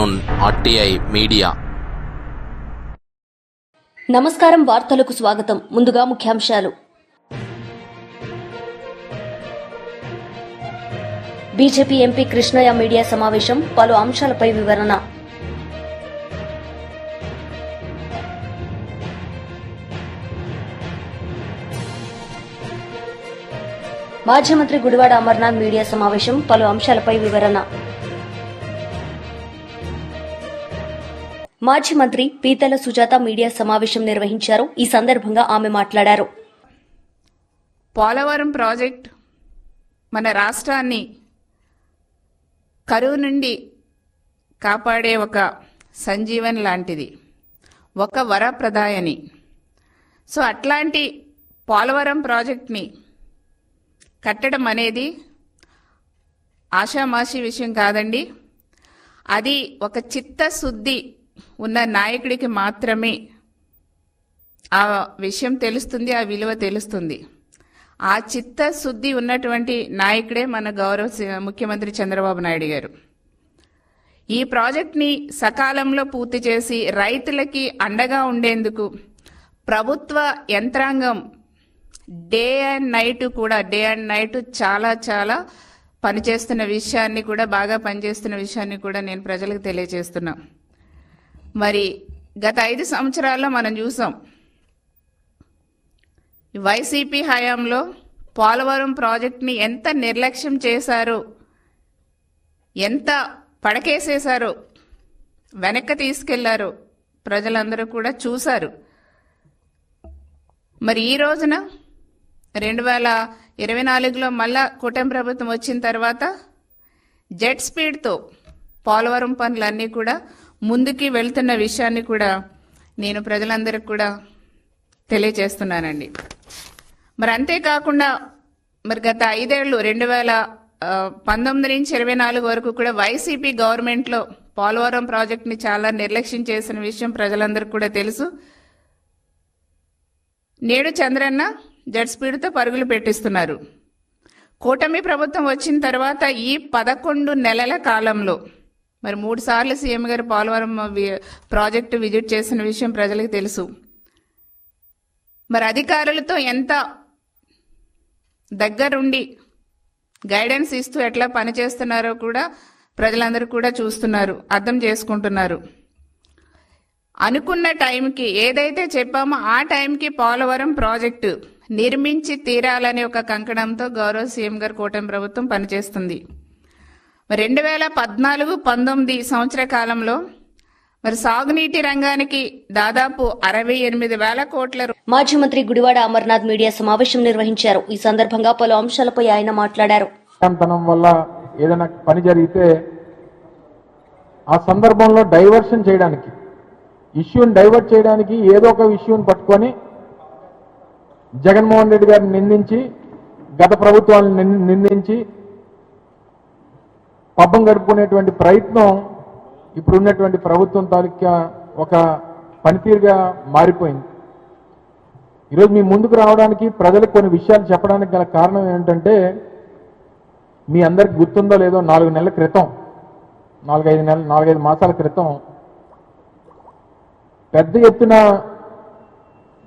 On RTI media. నమస్కారం, వార్తలకు స్వాగతం. ముందుగా ముఖ్యాంశాలు. బీజేపీ ఎంపీ కృష్ణయ్య మీడియా సమావేశం, పలు అంశాలపై వివరణ. మాజీ మంత్రి గుడివాడ అమర్నాథ్ మీడియా సమావేశం, పలు అంశాలపై వివరణ. మాజీ మంత్రి పీతల సుజాత మీడియా సమావేశం నిర్వహించారు. ఈ సందర్భంగా ఆమె మాట్లాడారు. పోలవరం ప్రాజెక్ట్ మన రాష్ట్రాన్ని కరువు నుండి కాపాడే ఒక సంజీవన్ లాంటిది, ఒక వరప్రదాయని. సో అట్లాంటి పోలవరం ప్రాజెక్ట్ని కట్టడం అనేది ఆషామాషి విషయం కాదండి. అది ఒక చిత్తశుద్ధి ఉన్న నాయకుడికి మాత్రమే ఆ విషయం తెలుస్తుంది, ఆ విలువ తెలుస్తుంది. ఆ చిత్తశుద్ధి ఉన్నటువంటి నాయకుడే మన గౌరవ ముఖ్యమంత్రి చంద్రబాబు నాయుడు గారు. ఈ ప్రాజెక్ట్ని సకాలంలో పూర్తి చేసి రైతులకి అండగా ఉండేందుకు ప్రభుత్వ యంత్రాంగం డే అండ్ నైట్ చాలా పనిచేస్తున్న విషయాన్ని కూడా, బాగా పనిచేస్తున్న విషయాన్ని కూడా నేను ప్రజలకు తెలియజేస్తున్నా. మరి గత 5 సంవత్సరాల్లో మనం చూసాం, వైసీపీ హయాంలో పోలవరం ప్రాజెక్ట్ని ఎంత నిర్లక్ష్యం చేశారో, ఎంత పడకేసేశారో, వెనక్కి తీసుకెళ్లారో ప్రజలందరూ కూడా చూశారు. మరి ఈ రోజున 2024లో మళ్ళా కూటమి ప్రభుత్వం వచ్చిన తర్వాత జెట్ స్పీడ్తో పోలవరం పనులన్నీ కూడా ముందుకి వెళ్తున్న విషయాన్ని కూడా నేను ప్రజలందరికీ కూడా తెలియజేస్తున్నానండి. మరి అంతేకాకుండా మరి గత 5 ఏళ్ళు 2019 నుంచి 24 వరకు కూడా వైసీపీ గవర్నమెంట్లో పోలవరం ప్రాజెక్ట్ని చాలా నిర్లక్ష్యం చేసిన విషయం ప్రజలందరికీ కూడా తెలుసు. నేడు చంద్రన్న జెట్ స్పీడ్తో పరుగులు పెట్టిస్తున్నారు. కూటమి ప్రభుత్వం వచ్చిన తర్వాత ఈ 11 నెలల కాలంలో మరి 3 సార్లు సీఎం గారు పోలవరం ప్రాజెక్టు విజిట్ చేసిన విషయం ప్రజలకు తెలుసు. మరి అధికారులతో ఎంత దగ్గరుండి గైడెన్స్ ఇస్తూ ఎట్లా పనిచేస్తున్నారో కూడా ప్రజలందరూ కూడా చూస్తున్నారు, అర్థం చేసుకుంటున్నారు. అనుకున్న టైంకి ఏదైతే చెప్పామో ఆ టైంకి పోలవరం ప్రాజెక్టు నిర్మించి తీరాలనే ఒక కంకణంతో గౌరవ సీఎం గారు కూటమి ప్రభుత్వం పనిచేస్తుంది. 2014-19 సంవత్సర కాలంలో మరి సాగునీటి రంగానికి దాదాపు 68,000 కోట్ల. మాజీ మంత్రి గుడివాడ అమర్నాథ్ మీడియా సమావేశం నిర్వహించారు. ఈ సందర్భంగా పలు అంశాలపై ఆయన మాట్లాడారు. వల్ల ఏదైనా పని జరిగితే ఆ సందర్భంలో డైవర్షన్ చేయడానికి, ఇష్యూని డైవర్ట్ చేయడానికి ఏదో ఒక ఇష్యూని పట్టుకొని జగన్మోహన్ రెడ్డి గారిని నిందించి, గత ప్రభుత్వాలను నిందించి పబ్బం గడుపుకునేటువంటి ప్రయత్నం ఇప్పుడున్నటువంటి ప్రభుత్వం తాలూకా ఒక పనితీరుగా మారిపోయింది. ఈరోజు మీ ముందుకు రావడానికి, ప్రజలకు కొన్ని విషయాలు చెప్పడానికి గల కారణం ఏంటంటే, మీ అందరికి గుర్తుందో లేదో 4 నెలల క్రితం, 4-5 మాసాల క్రితం పెద్ద ఎత్తున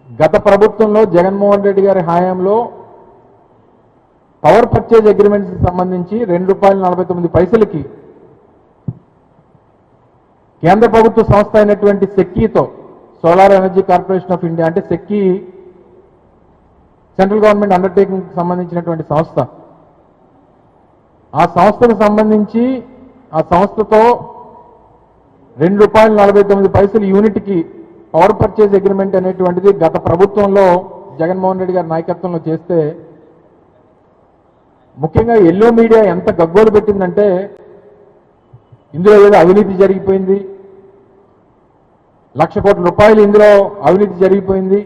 గత ప్రభుత్వంలో జగన్మోహన్ రెడ్డి గారి హయాంలో పవర్ పర్చేజ్ అగ్రిమెంట్స్ సంబంధించి ₹2.49 కేంద్ర ప్రభుత్వ సంస్థ అయినటువంటి సెక్కీతో, solar energy corporation of India, అంటే సెక్కీ సెంట్రల్ గవర్నమెంట్ అండర్టేకింగ్ సంబంధించినటువంటి సంస్థ, ఆ సంస్థకు సంబంధించి ఆ సంస్థతో ₹2.49 యూనిట్కి పవర్ పర్చేజ్ అగ్రిమెంట్ అనేటువంటిది గత ప్రభుత్వంలో జగన్మోహన్ రెడ్డి గారి నాయకత్వంలో చేస్తే, ముఖ్యంగా ఎల్లో మీడియా ఎంత గగ్గోలు పెట్టిందంటే, ఇందులో ఏదో అవినీతి జరిగిపోయింది, ₹1,00,000 కోట్ల ఇందులో అవినీతి జరిగిపోయింది.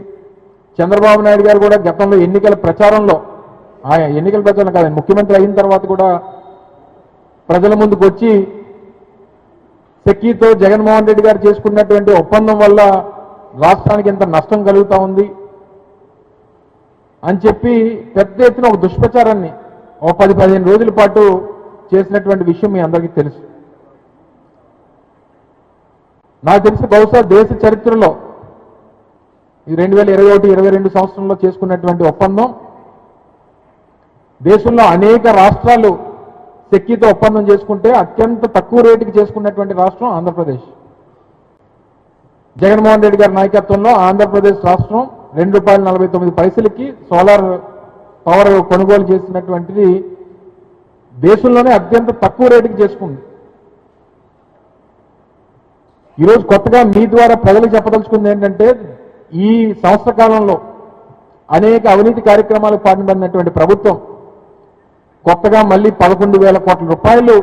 చంద్రబాబు నాయుడు గారు కూడా గతంలో ఎన్నికల ప్రచారంలో కాదు, ముఖ్యమంత్రి అయిన తర్వాత కూడా ప్రజల ముందుకు వచ్చి సెక్కీతో జగన్మోహన్ రెడ్డి గారు చేసుకున్నటువంటి ఒప్పందం వల్ల రాష్ట్రానికి ఎంత నష్టం కలుగుతా ఉంది అని చెప్పి పెద్ద ఎత్తున ఒక దుష్ప్రచారాన్ని 10-15 రోజుల పాటు చేసినటువంటి విషయం మీ అందరికీ తెలుసు. నాకు తెలిసి బహుశా దేశ చరిత్రలో ఈ 2021-22 సంవత్సరంలో చేసుకున్నటువంటి ఒప్పందం దేశంలో అనేక రాష్ట్రాలు సెక్కీతో ఒప్పందం చేసుకుంటే అత్యంత తక్కువ రేటుకి చేసుకున్నటువంటి రాష్ట్రం ఆంధ్రప్రదేశ్. జగన్మోహన్ రెడ్డి గారి నాయకత్వంలో ఆంధ్రప్రదేశ్ రాష్ట్రం ₹2.49 సోలార్ పవర్ కొనుగోలు చేసినటువంటిది దేశంలోనే అత్యంత తక్కువ రేటుకి చేసుకుంది. ఈరోజు కొత్తగా మీ ద్వారా ప్రజలకు చెప్పదలుచుకుంది ఏంటంటే ఈ సంవత్సర కాలంలో అనేక అవినీతి కార్యక్రమాలకు పాల్పడినటువంటి ప్రభుత్వం కొత్తగా మళ్ళీ 11,000 కోట్ల రూపాయలు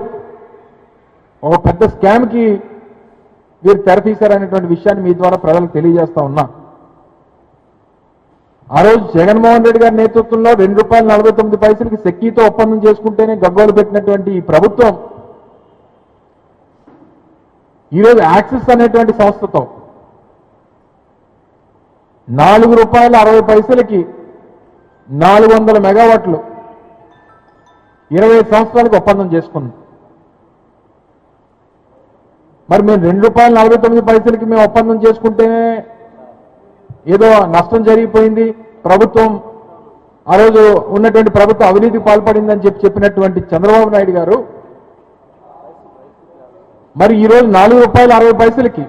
ఒక పెద్ద స్కామ్కి వీరు తెరతీశారనేటువంటి విషయాన్ని మీ ద్వారా ప్రజలకు తెలియజేస్తా ఉన్నా. ఆ రోజు జగన్మోహన్ రెడ్డి గారి నేతృత్వంలో ₹2.49 సెక్కీతో ఒప్పందం చేసుకుంటేనే గగ్గోలు పెట్టినటువంటి ఈ ప్రభుత్వం ఈరోజు యాక్సిస్ అనేటువంటి సంస్థతో ₹4.60 400 మెగావాట్లు 25 సంవత్సరాలకు ఒప్పందం చేసుకుంది. మరి మేము ₹2.49 మేము ఒప్పందం చేసుకుంటేనే ఏదో నష్టం జరిగిపోయింది, ప్రభుత్వం ఆ రోజు ఉన్నటువంటి ప్రభుత్వం అవినీతికి పాల్పడిందని చెప్పినటువంటి చంద్రబాబు నాయుడు గారు మరి ఈరోజు ₹4.60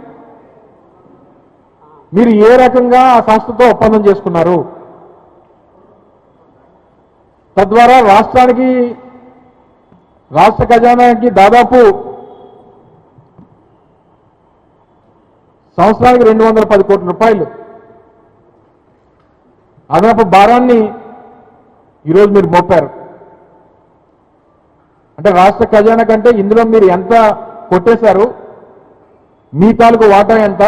మీరు ఏ రకంగా ఆ సంస్థతో ఒప్పందం చేసుకున్నారు? తద్వారా రాష్ట్ర ఖజానాకి దాదాపు సంవత్సరానికి 210 కోట్ల రూపాయలు అదనపు భారాన్ని ఈరోజు మీరు మోపారు. అంటే రాష్ట్ర ఖజానా కంటే ఇందులో మీరు ఎంత కొట్టేశారు, మీ తాలూకు వాటా ఎంత?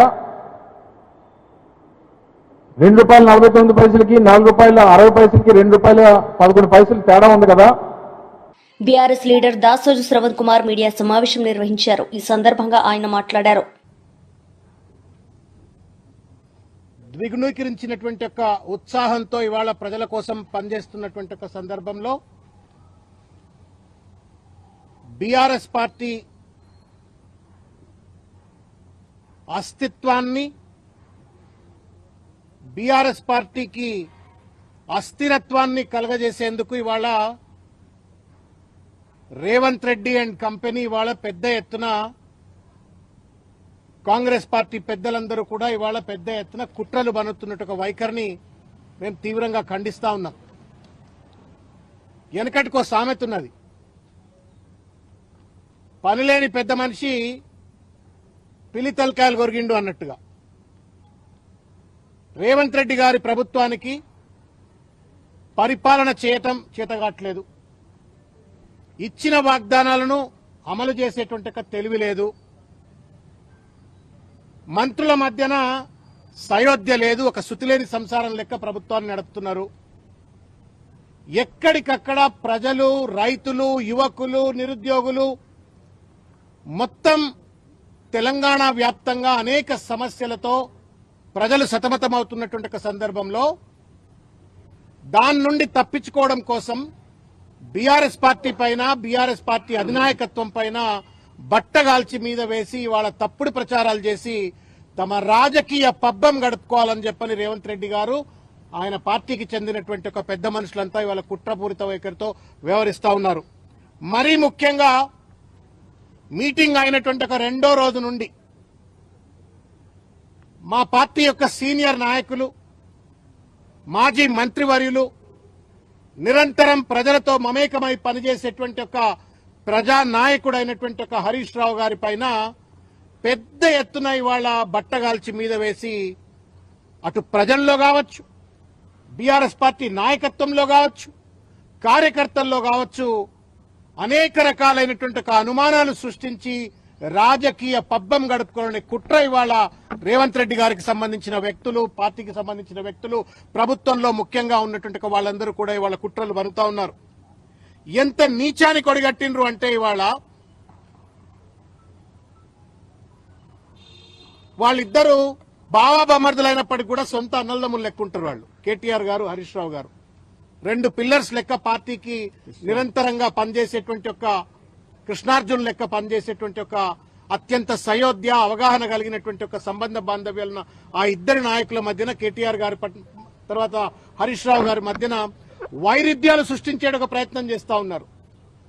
₹2.49 4.60 ₹2.11 తేడా ఉంది కదా. BRS leader Dasoju Shravan Kumar media సమావేశం నిర్వహించారు. ఈ సందర్భంగా ఆయన మాట్లాడారు. ద్విగుణీకరించినటువంటి ఒక ఉత్సాహంతో ఇవాళ ప్రజల కోసం పనిచేస్తున్నటువంటి ఒక సందర్భంలో బీఆర్ఎస్ పార్టీ అస్తిత్వాన్ని, బీఆర్ఎస్ పార్టీకి అస్థిరత్వాన్ని కలగజేసేందుకు ఇవాళ రేవంత్ రెడ్డి అండ్ కంపెనీ ఇవాళ పెద్ద ఎత్తున కాంగ్రెస్ పార్టీ పెద్దలందరూ కూడా ఇవాళ పెద్ద ఎత్తున కుట్రలు బనుతున్నట్టు ఒక వైఖరిని మేము తీవ్రంగా ఖండిస్తా ఉన్నాం. వెనకటికో సామెత ఉన్నది, పనిలేని పెద్ద మనిషి పిలితలకాయలు కొరిగిండు అన్నట్టుగా. రేవంత్ రెడ్డి గారి ప్రభుత్వానికి పరిపాలన చేయటం చేతగాట్లేదు, ఇచ్చిన వాగ్దానాలను అమలు చేసేటువంటి ఒక తెలివి లేదు, మంత్రుల మధ్యన సయోధ్య లేదు, ఒక శృతిలేని సంసారం లెక్క ప్రభుత్వాన్ని నడుపుతున్నారు. ఎక్కడికక్కడ ప్రజలు, రైతులు, యువకులు, నిరుద్యోగులు మొత్తం తెలంగాణ వ్యాప్తంగా అనేక సమస్యలతో ప్రజలు సతమతమవుతున్నటువంటి ఒక సందర్భంలో దాని నుండి తప్పించుకోవడం కోసం బీఆర్ఎస్ పార్టీ పైన, బీఆర్ఎస్ పార్టీ అధినాయకత్వం పైన బట్టగాల్చి మీద వేసి ఇవాళ తప్పుడు ప్రచారాలు చేసి తమ రాజకీయ పబ్బం గడుపుకోవాలని చెప్పని రేవంత్ రెడ్డి గారు, ఆయన పార్టీకి చెందినటువంటి ఒక పెద్ద మనుషులంతా ఇవాళ కుట్రపూరిత వైఖరితో వ్యవహరిస్తా ఉన్నారు. మరీ ముఖ్యంగా మీటింగ్ అయినటువంటి ఒక 2వ రోజు నుండి మా పార్టీ యొక్క సీనియర్ నాయకులు, మాజీ మంత్రివర్యులు, నిరంతరం ప్రజలతో మమేకమై పనిచేసేటువంటి ఒక ప్రజానాయకుడైనటువంటి ఒక హరీష్ రావు గారి పైన పెద్ద ఎత్తున ఇవాళ బట్టగాల్చి మీద వేసి అటు ప్రజల్లో కావచ్చు, బీఆర్ఎస్ పార్టీ నాయకత్వంలో కావచ్చు, కార్యకర్తల్లో కావచ్చు అనేక రకాలైనటువంటి ఒక అనుమానాలు సృష్టించి రాజకీయ పబ్బం గడుపుకోవాలనే కుట్ర ఇవాళ రేవంత్ రెడ్డి గారికి సంబంధించిన వ్యక్తులు, పార్టీకి సంబంధించిన వ్యక్తులు, ప్రభుత్వంలో ముఖ్యంగా ఉన్నటువంటి వాళ్ళందరూ కూడా ఇవాళ కుట్రలు బనుతా ఉన్నారు. ఎంత నీచానికి ఒడిగట్టిండ్రు అంటే ఇవాళ వాళ్ళిద్దరూ బావా బమర్దులైనప్పటికీ కూడా సొంత అన్నదమ్ములు లెక్క ఉంటారు వాళ్ళు. కేటీఆర్ గారు, హరీష్ రావు గారు 2 పిల్లర్స్ లెక్క పార్టీకి నిరంతరంగా పనిచేసేటువంటి ఒక కృష్ణార్జున్ లెక్క పనిచేసేటువంటి ఒక అత్యంత సయోధ్య అవగాహన కలిగినటువంటి ఒక సంబంధ బాంధవ్యాలను ఆ ఇద్దరు నాయకుల మధ్యన కేటీఆర్ గారి తర్వాత హరీష్ రావు గారి మధ్యన వైరుధ్యాలు సృష్టించే ఒక ప్రయత్నం చేస్తా ఉన్నారు.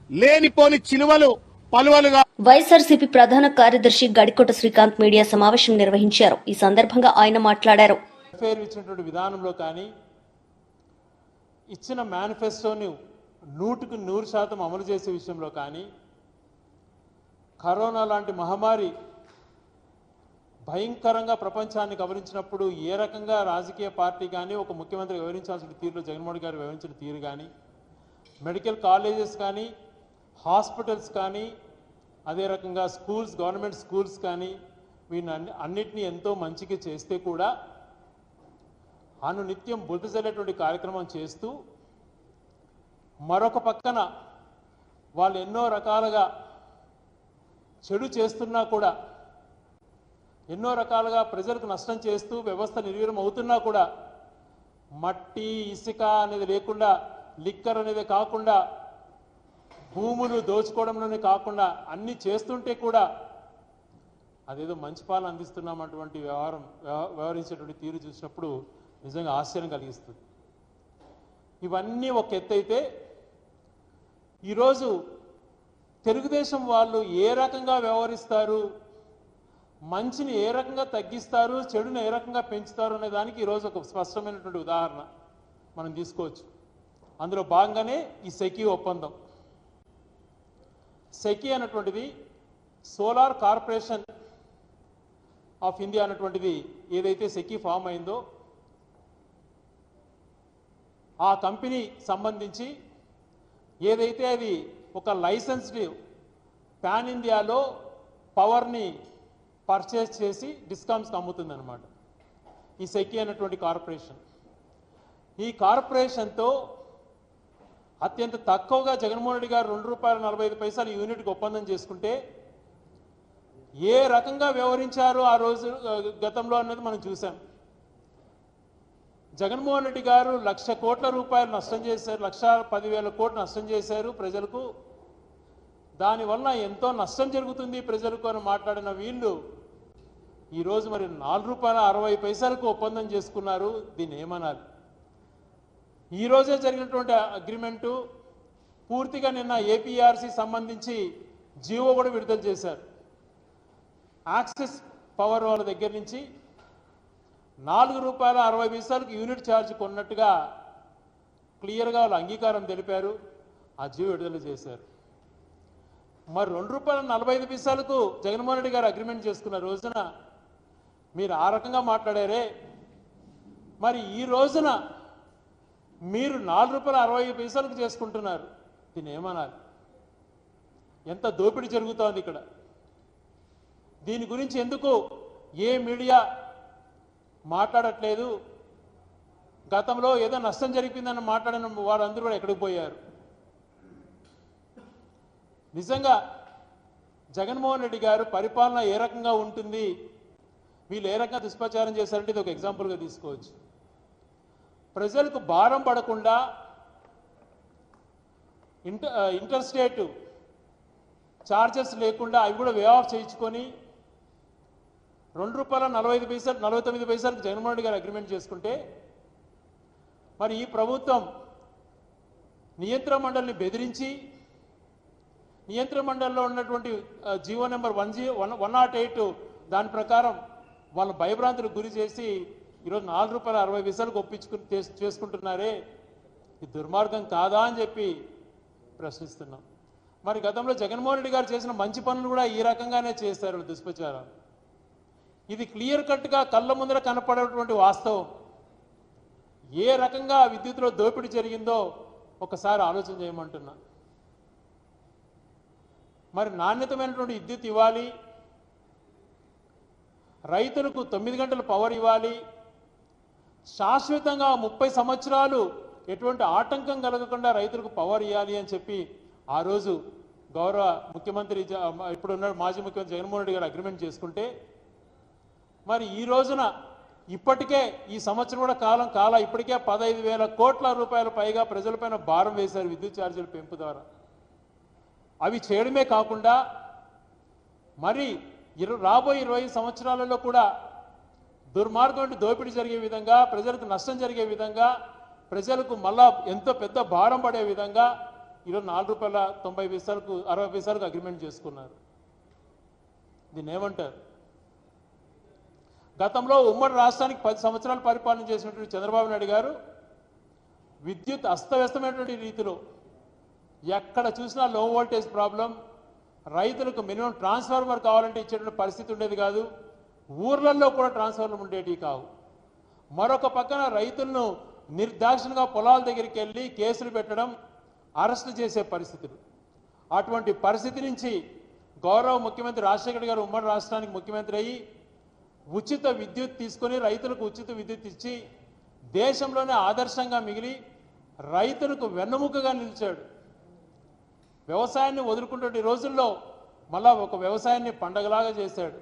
లేనిపోని చిలువలు పలువలుగా. వైఎస్ఆర్సీపీ ప్రధాన కార్యదర్శి గడికోట శ్రీకాంత్ మీడియా సమావేశం నిర్వహించారు. ఈ సందర్భంగా ఆయన మాట్లాడారు. ఇచ్చినటువంటి విధానంలో కానీ ఇచ్చిన మేనిఫెస్టోని 100% అమలు చేసే విషయంలో కానీ కరోనా లాంటి మహమ్మారి భయంకరంగా ప్రపంచాన్ని గమనించినప్పుడు ఏ రకంగా రాజకీయ పార్టీ కానీ ఒక ముఖ్యమంత్రి వివరించాల్సిన తీరులో జగన్మోహన్ గారు వివరించిన తీరు కానీ మెడికల్ కాలేజెస్ కానీ హాస్పిటల్స్ కానీ అదే రకంగా స్కూల్స్ గవర్నమెంట్ స్కూల్స్ కానీ వీటిని అన్నిటినీ ఎంతో మంచిగా చేస్తే కూడా అనునిత్యం బురద జల్లేటువంటి కార్యక్రమం చేస్తూ మరొక పక్కన వాళ్ళు ఎన్నో రకాలుగా చెడు చేస్తున్నా కూడా ఎన్నో రకాలుగా ప్రజలకు నష్టం చేస్తూ వ్యవస్థ నిర్వీర్యం అవుతున్నా కూడా మట్టి ఇసుక అనేది లేకుండా లిక్కర్ అనేది కాకుండా భూములు దోచుకోవడంలోనే కాకుండా అన్ని చేస్తుంటే కూడా అదేదో మంచి పాలన అందిస్తున్నామటువంటి వ్యవహరించేటువంటి తీరు చూసినప్పుడు నిజంగా ఆశ్చర్యం కలిగిస్తుంది. ఇవన్నీ ఒక ఎత్తైతే ఈరోజు తెలుగుదేశం వాళ్ళు ఏ రకంగా వ్యవహరిస్తారు, మంచిని ఏ రకంగా తగ్గిస్తారు, చెడుని ఏ రకంగా పెంచుతారు అనే దానికి ఈరోజు ఒక స్పష్టమైనటువంటి ఉదాహరణ మనం తీసుకోవచ్చు. అందులో భాగంగానే ఈ సెకీ ఒప్పందం. సెకీ అన్నటువంటిది సోలార్ కార్పొరేషన్ ఆఫ్ ఇండియా అన్నటువంటిది ఏదైతే సెకీ ఫామ్ అయిందో ఆ కంపెనీ సంబంధించి ఏదైతే అది ఒక లైసెన్స్డ్ పాన్ ఇండియాలో పవర్ని పర్చేస్ చేసి డిస్కామ్స్కి అమ్ముతుందన్నమాట ఈ సెకీ అనేటువంటి కార్పొరేషన్. ఈ కార్పొరేషన్తో అత్యంత తక్కువగా జగన్మోహన్ రెడ్డి గారు ₹2.45 యూనిట్కి ఒప్పందం చేసుకుంటే ఏ రకంగా వ్యవహరించారో ఆ రోజు గతంలో అన్నది మనం చూసాం. జగన్మోహన్ రెడ్డి గారు ₹1,00,000 కోట్ల నష్టం చేశారు, 1,10,000 కోట్లు నష్టం చేశారు ప్రజలకు. దానివల్ల ఎంతో నష్టం జరుగుతుంది ప్రజలకు అని మాట్లాడిన వీళ్ళు ఈరోజు మరి ₹4.60 ఒప్పందం చేసుకున్నారు. దీన్ని ఏమనాలి? ఈరోజే జరిగినటువంటి అగ్రిమెంటు పూర్తిగా నిన్న ఏపీఆర్సీ సంబంధించి జీవో కూడా విడుదల చేశారు. యాక్సెస్ పవర్ వాళ్ళ దగ్గర నుంచి ₹4.60 యూనిట్ ఛార్జ్ కొన్నట్టుగా క్లియర్గా వాళ్ళు అంగీకారం తెలిపారు. ఆ జీవో విడుదల చేశారు. మరి ₹2.45 జగన్మోహన్ రెడ్డి గారు అగ్రిమెంట్ చేసుకున్న రోజున మీరు ఆ రకంగా మాట్లాడారే, మరి ఈ రోజున మీరు ₹4.60 చేసుకుంటున్నారు. దీన్ని ఏమనాలి? ఎంత దోపిడీ జరుగుతోంది ఇక్కడ. దీని గురించి ఎందుకు ఏ మీడియా మాట్లాడట్లేదు? గతంలో ఏదో నష్టం జరిగిందని మాట్లాడిన వారందరూ కూడా ఎక్కడికి పోయారు? నిజంగా జగన్మోహన్ రెడ్డి గారు పరిపాలన ఏ రకంగా ఉంటుంది, వీళ్ళు ఏ రకంగా దుష్ప్రచారం చేశారంటే ఇది ఒక ఎగ్జాంపుల్గా తీసుకోవచ్చు. ప్రజలకు భారం పడకుండా ఇంటర్ స్టేట్ ఛార్జెస్ లేకుండా అవి కూడా వే ఆఫ్ చేయించుకొని ₹2.49 జగన్మోహన్ రెడ్డి గారు అగ్రిమెంట్ చేసుకుంటే మరి ఈ ప్రభుత్వం నియంత్రణ మండలిని బెదిరించి నియంత్రణ మండలిలో ఉన్నటువంటి జీవో నెంబర్ 108 దాని ప్రకారం వాళ్ళ భయభ్రాంతులకు గురి చేసి ఈరోజు ₹4.60 చేసుకుంటున్నారే, ఇది దుర్మార్గం కాదా అని చెప్పి ప్రశ్నిస్తున్నాం. మరి గతంలో జగన్మోహన్ రెడ్డి గారు చేసిన మంచి పనులు కూడా ఈ రకంగానే చేశారు దుష్ప్రచారాలు. ఇది క్లియర్ కట్గా కళ్ళ ముందర కనపడేటువంటి వాస్తవం. ఏ రకంగా విద్యుత్లో దోపిడీ జరిగిందో ఒకసారి ఆలోచన చేయమంటున్నా. మరి నాణ్యతమైనటువంటి విద్యుత్ ఇవ్వాలి, రైతులకు 9 గంటల పవర్ ఇవ్వాలి, శాశ్వతంగా 30 సంవత్సరాలు ఎటువంటి ఆటంకం కలగకుండా రైతులకు పవర్ ఇవ్వాలి అని చెప్పి ఆ రోజు గౌరవ ముఖ్యమంత్రి ఇప్పుడున్న మాజీ ముఖ్యమంత్రి జగన్మోహన్ రెడ్డి గారు అగ్రిమెంట్ చేసుకుంటే మరి ఈ రోజున ఇప్పటికే ఈ సంవత్సరం కూడా కాలం ఇప్పటికే 15,000 కోట్ల పైగా ప్రజలపైన భారం వేశారు విద్యుత్ ఛార్జీల పెంపు ద్వారా. అవి చేయడమే కాకుండా మరి రాబోయే 20 సంవత్సరాలలో కూడా దుర్మార్గం దోపిడీ జరిగే విధంగా, ప్రజలకు నష్టం జరిగే విధంగా, ప్రజలకు మళ్ళా ఎంతో పెద్ద భారం పడే విధంగా ఈరోజు ₹4.90 60 అగ్రిమెంట్ చేసుకున్నారు. దీన్ని ఏమంటారు? గతంలో ఉమ్మడి రాష్ట్రానికి 10 సంవత్సరాలు పరిపాలన చేసినటువంటి చంద్రబాబు నాయుడు గారు విద్యుత్ అస్తవ్యస్తమైనటువంటి రీతిలో ఎక్కడ చూసినా లో వోల్టేజ్ ప్రాబ్లం, రైతులకు మినిమం ట్రాన్స్ఫార్మర్ కావాలంటే ఇచ్చేటువంటి పరిస్థితి ఉండేది కాదు, ఊర్లలో కూడా ట్రాన్స్ఫార్మర్ ఉండేటివి కావు. మరొక పక్కన రైతులను నిర్దాక్షిణంగా పొలాల దగ్గరికి వెళ్ళి కేసులు పెట్టడం, అరెస్టు చేసే పరిస్థితులు. అటువంటి పరిస్థితి నుంచి గౌరవ ముఖ్యమంత్రి రాజశేఖర గారు ఉమ్మడి రాష్ట్రానికి ముఖ్యమంత్రి అయ్యి ఉచిత విద్యుత్ తీసుకొని రైతులకు ఉచిత విద్యుత్ ఇచ్చి దేశంలోనే ఆదర్శంగా మిగిలి రైతులకు వెన్నెముకగా నిలిచాడు. వ్యవసాయాన్ని వదులుకుంటున్న రోజుల్లో మళ్ళా ఒక వ్యవసాయాన్ని పండగలాగా చేశాడు.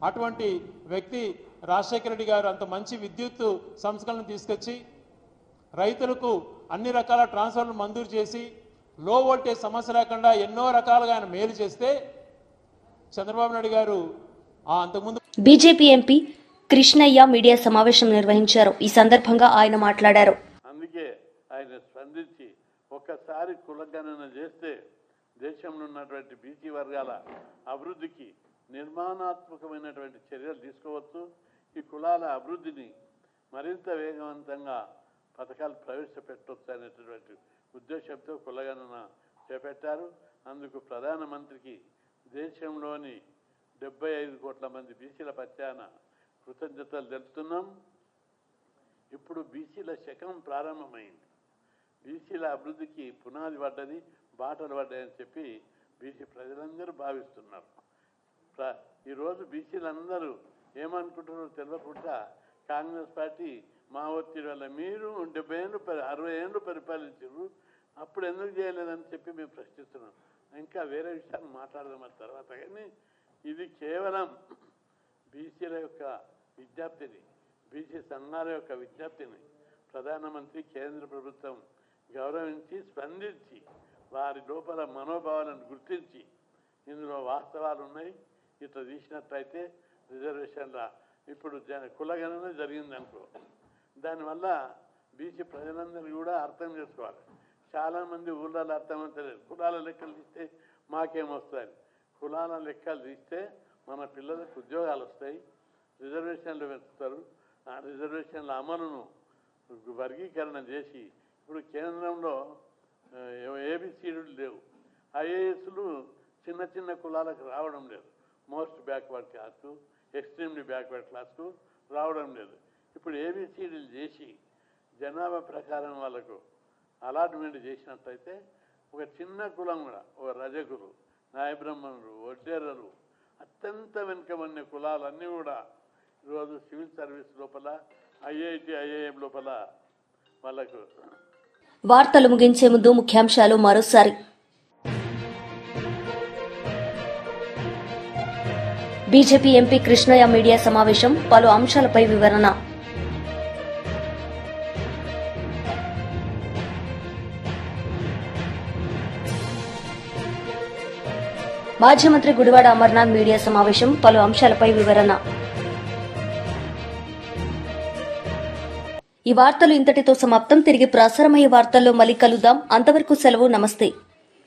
అటువంటి వ్యక్తి రాజశేఖర రెడ్డి గారు అంత మంచి విద్యుత్ సంస్కరణలు తీసుకొచ్చి రైతులకు అన్ని రకాల ట్రాన్స్ఫర్లు మంజూరు చేసి లో వోల్టేజ్ సమస్య లేకుండా ఎన్నో రకాలుగా ఆయన మేలు చేస్తే చంద్రబాబు నాయుడు గారు అంతకుముందు బీజేపీ ఎంపీ కృష్ణయ్య మీడియా సమావేశం నిర్వహించారు. ఈ సందర్భంగా ఆయన మాట్లాడారు. అందుకే ఆయన స్పందించి ఒక్కసారి కులగణన చేస్తే దేశంలో ఉన్నటువంటి బీసీ వర్గాల అభివృద్ధికి నిర్మాణాత్మకమైనటువంటి చర్యలు తీసుకోవచ్చు. ఈ కులాల అభివృద్ధిని మరింత వేగవంతంగా పథకాలు ప్రవేశపెట్టవచ్చు అనేటటువంటి ఉద్దేశంతో కులగణన చేపట్టారు. అందుకు ప్రధానమంత్రికి దేశంలోని 75 కోట్ల మంది బీసీల పక్షాన కృతజ్ఞతలు తెలుపుతున్నాం. ఇప్పుడు బీసీల శకం ప్రారంభమైంది. బీసీల అభివృద్ధికి పునాది పడ్డది, బాటలు పడ్డాయని చెప్పి బీసీ ప్రజలందరూ భావిస్తున్నారు. ఈరోజు బీసీలందరూ ఏమనుకుంటున్నారో తెలియకుండా కాంగ్రెస్ పార్టీ మా ఒత్తిడి వల్ల మీరు 70 ఏళ్ళు 60 ఏళ్ళు పరిపాలించారు, అప్పుడు ఎందుకు చేయలేదని చెప్పి మేము ప్రశ్నిస్తున్నాం. ఇంకా వేరే విషయాలు మాట్లాడదాం ఆ తర్వాత. కానీ ఇది కేవలం బీసీల యొక్క విజ్ఞప్తిని, బీసీ సంఘాల యొక్క విజ్ఞప్తిని ప్రధానమంత్రి కేంద్ర ప్రభుత్వం గౌరవించి స్పందించి వారి లోపల మనోభావాలను గుర్తించి ఇందులో వాస్తవాలు ఉన్నాయి, ఇట్లా తీసినట్లయితే రిజర్వేషన్ల ఇప్పుడు కులగణన జరిగిందనుకో, దానివల్ల బీసీ ప్రజలందరూ కూడా అర్థం చేసుకోవాలి. చాలామంది ఊళ్ళలో అర్థమవుతలేదు. కులాల లెక్కలు తీస్తే మాకేమొస్తాయి, కులాల లెక్కలు తీస్తే మన పిల్లలకు ఉద్యోగాలు వస్తాయి, రిజర్వేషన్లు పెంచుతారు. ఆ రిజర్వేషన్ల అమలును వర్గీకరణ చేసి ఇప్పుడు కేంద్రంలో ఏబిసిడీలు లేవు, ఐఏఎస్లు చిన్న చిన్న కులాలకు రావడం లేదు, most backward class, extremely backward క్లాస్కు రావడం లేదు. ఇప్పుడు ఏబిసిడీలు చేసి జనాభా ప్రకారం వాళ్ళకు అలాట్మెంట్ చేసినట్లయితే ఒక చిన్న కులం కూడా, ఒక రజకులు, నాయబ్రహ్మణులు, వడ్డేరలు, అత్యంత వెనుకబడిన కులాలన్నీ కూడా ఈరోజు సివిల్ సర్వీస్ లోపల, ఐఐటి ఐఐఎం లోపల వాళ్ళకు. వార్తలు ముగించే ముందు ముఖ్యాంశాలు మరోసారి. బీజేపీ ఎంపీ కృష్ణయ్య మీడియా సమావేశం, పలు అంశాలపై వివరణ. మాజీ మంత్రి గుడివాడ అమర్నాథ్ మీడియా సమావేశం, పలు అంశాలపై వివరణ. ఈ వార్తలు ఇంతటితో సమాప్తం. తిరిగి ప్రసారమయ్యే వార్తల్లో మళ్ళీ కలుద్దాం. అంతవరకు సెలవు. నమస్తే.